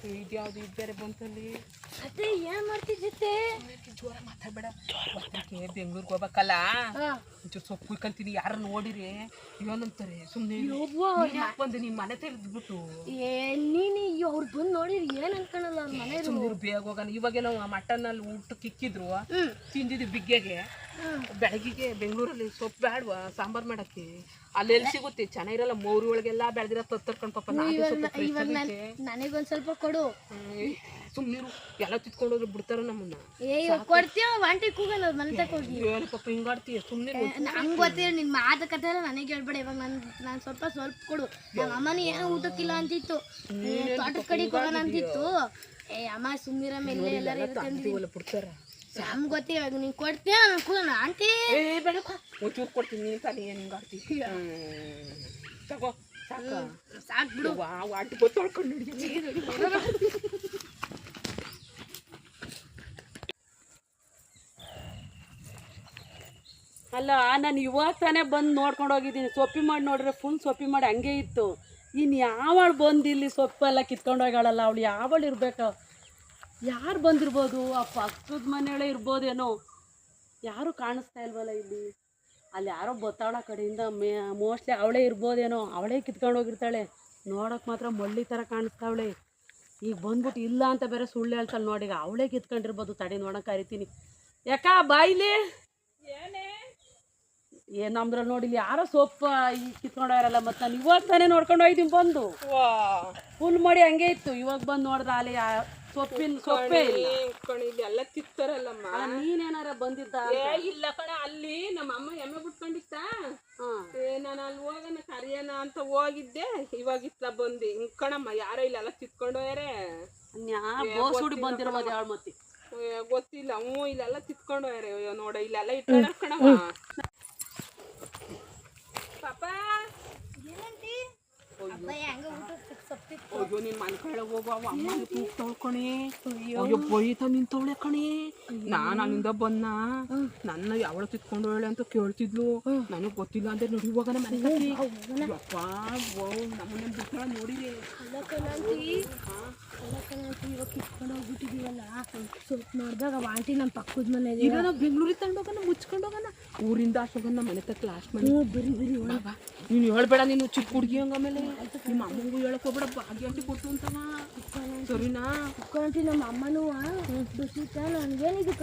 ಇದ್ಯಾವ್ದು ಇದು ಬೇರೆ ಬಂತಲ್ಲಿ. ಅದೇ ಏನ್ ಮಾಡ್ತಿದ್ದೆ? ಜೋರ ಮಾತಾಡ್ಬೇಡ. ಬೆಂಗ್ಳೂರ್ಗೆ ಹೋಗ್ಬೇಕಲ್ಲ, ಒಂಚೂರು ಸೊಪ್ಪು ಕುಯ್ಕೊಂತೀನಿ. ಯಾರು ನೋಡಿರಿ ಏನಂತಾರೆ ಸುಮ್ಮನೆ ಯಾಕೆ ಬಂದು ನಿಮ್ಮ ಮನೆ ತೆಗೆದ್ಬಿಟ್ಟು ನೀನು ಅವ್ರು ಬಂದು ನೋಡಿರಿ ಏನ್ ಅನ್ಕೊಳಲ್ಲ ಅವ್ರ ಮನೆ. ಸುಮ್ಮನೆ ಬೇಗ ಹೋಗೋಣ. ಇವಾಗೇನೋ ಮಟನಲ್ಲಿ ಊಟಕ್ಕೆ ಇಕ್ಕಿದ್ರು, ತಿಂದಿದ್ದು ಬಿಗ್ಗೆಗೆ. ಬೆಳಗಿಗೆ ಬೆಂಗಳೂರಲ್ಲಿ ಸೊಪ್ಪು ಬೇಡವಾ ಸಾಂಬಾರು ಮಾಡಕ್ಕೆ? ಅಲ್ಲೆಲ್ಲಿ ಸಿಗುತ್ತೆ? ಚೆನ್ನಾಗಿರಲ್ಲ. ಮೌರಿ ಒಳಗೆಲ್ಲ ಬೆಳೆದಿರೋ ತತ್ತರ್ಕೊಂಡು ಪಾಪ. ನನಗೊಂದು ಸ್ವಲ್ಪ ಕೊಡು. ಸುಮ್ಮನಿರು, ಎಲ್ಲ ತಿತ್ಕೊಂಡೋದ್ರು ಬಿಡ್ತಾರ ನಮ್ಮನ್ನ. ಕೊಡ್ತೀಯ ವಾಂಟಿ ಕೂಗಲ್ಲ ಮನೆ ತಗೋಗಿ. ಏನು ಪಾಪ ಹಿಂಗಾಡ್ತೀಯ? ಸುಮ್ಮನೆ ಹಂಗೆ ಗೊತ್ತಿರ ನಿನ್ನ ಮಾತುಕತೆ ಎಲ್ಲ ನನಗೆ ಹೇಳ್ಬೇಡ. ಇವಾಗ ನಾನು ಸ್ವಲ್ಪ ಕೊಡು. ನಮ್ಮ ಅಮ್ಮನ ಏನೋ ಊಟಕ್ಕಿಲ್ಲ ಅಂತಿತ್ತು, ತೋಟದ ಕಡೆಗೆ ಹೋಗೋಣ ಅಂತಿತ್ತು. ಅಮ್ಮ ಸುಮ್ಮನಿರ ಮೇಲೆ ಎಲ್ಲರೂ ಬಿಡ್ತಾರ. ನಮ್ಗೆ ಗೊತ್ತಿಲ್ಲ. ಇವಾಗ ನೀನು ಕೊಡ್ತೀಯ ನಾನು ಕೂಗೋಣ ಆಂಟಿ. ಬೇಡಪ್ಪ, ಒಂಚೂರು ಕೊಡ್ತೀನಿ. ನೀನು ತಾನೇ ಏನು ಹಿಂಗಾಡ್ತೀವಿ? ತಗೋ ಸಾಕು ಬಿಡು. ವಾಟಿ ಗೊತ್ತೊಳ್ಕೊಂಡು ಅಲ್ಲ, ನಾನು ಇವಾಗ ತಾನೇ ಬಂದು ನೋಡ್ಕೊಂಡು ಹೋಗಿದ್ದೀನಿ. ಸೊಪ್ಪಿ ಮಾಡಿ ನೋಡ್ರೆ ಫುಲ್ ಸೊಪ್ಪಿ ಮಾಡಿ ಹಂಗೆ ಇತ್ತು. ಇನ್ನು ಯಾವಳು ಬಂದು ಇಲ್ಲಿ ಸೊಪ್ಪೆಲ್ಲ ಕಿತ್ಕೊಂಡು ಹೋಗಳಲ್ಲ, ಅವಳು ಯಾವಳು ಇರಬೇಕು? ಯಾರು ಬಂದಿರ್ಬೋದು? ಆ ಪಕ್ಕದ ಮನೆಯೊಳಗೆ ಇರ್ಬೋದೇನೋ. ಯಾರೂ ಕಾಣಿಸ್ತಾ ಇಲ್ವಲ್ಲ ಇಲ್ಲಿ. ಅಲ್ಲಿ ಯಾರೋ ಬತ್ತಾಳ ಕಡೆಯಿಂದ ಮೋಸ್ಟ್ಲಿ ಅವಳೇ ಇರ್ಬೋದೇನೋ. ಅವಳೇ ಕಿತ್ಕೊಂಡು ಹೋಗಿರ್ತಾಳೆ. ನೋಡೋಕೆ ಮಾತ್ರ ಮಳ್ಳಿ ಥರ ಕಾಣಿಸ್ತಾವಳೆ. ಈಗ ಬಂದ್ಬಿಟ್ಟು ಇಲ್ಲ ಅಂತ ಬೇರೆ ಸುಳ್ಳು ಹೇಳ್ತಾಳೆ ನೋಡಿ. ಈಗ ಅವಳೇ ಕಿತ್ಕೊಂಡಿರ್ಬೋದು. ತಡಿ ನೋಡೋಕೆ ಕರಿತೀನಿ. ಯಾಕ ಬಾಯಿಲಿ ಏನು ನಮ್ದ್ರಲ್ಲಿ ನೋಡಿಲಿ ಯಾರೋ ಸೊಪ್ಪು ಈಗ ಕಿತ್ಕೊಂಡು ಹೋಗಿರಲ್ಲ. ಮತ್ತು ನಾನು ಇವಾಗ ತಾನೇ ನೋಡ್ಕೊಂಡು ಹೋಗಿದ್ದೀನಿ ಬಂದು. ಫುಲ್ ಮಾಡಿ ಹಂಗೆ ಇತ್ತು. ಇವಾಗ ಬಂದು ನೋಡಿದ್ರೆ ಅಲ್ಲಿ ಸೊಪ್ಪೇ ಇಲ್ಲಿ ಎಲ್ಲ ತಿಕ್ತಾರಲ್ಲಮ್ಮ. ನೀನೇನಾರ ಬಂದಿದ್ದ? ಇಲ್ಲ ಕಣ, ಅಲ್ಲಿ ನಮ್ಮ ಅಮ್ಮ ಎಮ್ಮೆ ಬಿಟ್ಕೊಂಡಿತ್ತ. ನಾನು ಅಲ್ಲಿ ಹೋಗೋಣ ಕರಿಯೋಣ ಅಂತ ಹೋಗಿದ್ದೆ. ಇವಾಗ ಇತ್ತ ಬಂದು ಹಿಂಗ್ ಕಣಮ್ಮ. ಯಾರೋ ಇಲ್ಲೆಲ್ಲ ತಿತ್ಕೊಂಡು ಹೋಗ್ಯಾರೆ. ಬೋಸುಡಿ ಬಂದಿರ್ಬೋದು ಯಾಳು ಮತ್ತೆ ಗೊತ್ತಿಲ್ಲ. ಇಲ್ಲೆಲ್ಲ ತಿತ್ಕೊಂಡು ಹೋಗ್ಯಾರೆ. ನೋಡ ಇಲ್ಲೆಲ್ಲ ಇಟ್ಟಾರ ಕಣಮ್ಮ. ಪಾಪ ಅಯ್ಯೋ, ನೀನ್ ಮನೆ ಕಡೆ ಹೋಗುವ ಅಮ್ಮನ ಕೂಗ್ತಾವ್ ಕಣಿ. ಅಯ್ಯೋ ಬೈತ ನಿಂತವಳೆ ಕಣಿ. ನಾನು ಅಲ್ಲಿಂದ ಬನ್ನ ನನ್ನ ಯಾವಳ ತಿತ್ಕೊಂಡು ಹೇಳಿ ಅಂತ ಕೇಳ್ತಿದ್ಲು. ನನಗೆ ಗೊತ್ತಿಲ್ಲ ಅಂದ್ರೆ ನೋಡಿ ಇವಾಗ ಮನೆ ಯಪ್ಪ ನಮ್ಮನ್ನ ಬಿಟ್ಟ ನೋಡಿರಿ. ಇವಾಗ ಕಿತ್ಕೊಂಡು ಹೋಗ್ಬಿಟ್ಟಿದೀವಲ್ಲ, ಸ್ವಲ್ಪ ನೋಡಿದಾಗ ಆಂಟಿ ನಮ್ಮ ಪಕ್ಕದ ಮನೆ ಈಗ ನಾವು ಬೆಂಗಳೂರಿಗೆ ತಗೊಂಡೋಗೋಣ, ಮುಚ್ಕೊಂಡು ಹೋಗೋಣ. ಊರಿಂದ ಅಷ್ಟೋಗೋಣ ನಮ್ಮ ಮನೆ ತಕ್ಕ ಲಾಸ್ಟ್ ಮನೆ. ಬರೀ ನೀನು ಹೇಳ್ಬೇಡ. ನೀನು ಚಿಕ್ಕ ಹುಡುಗಿ ಹಂಗ ಆಮೇಲೆ ನಿಮ್ಮ ಅಮ್ಮಗೂ ಹೇಳಕ್ ಹೋಗ್ಬೇಡ. ಭಾಗ್ಯ ಆಂಟಿ ಕೊಟ್ಟು ಅಂತವ. ಸರಿನಾ? ನಮ್ಮ ಅಮ್ಮನೂ ನನಗೇನಿದು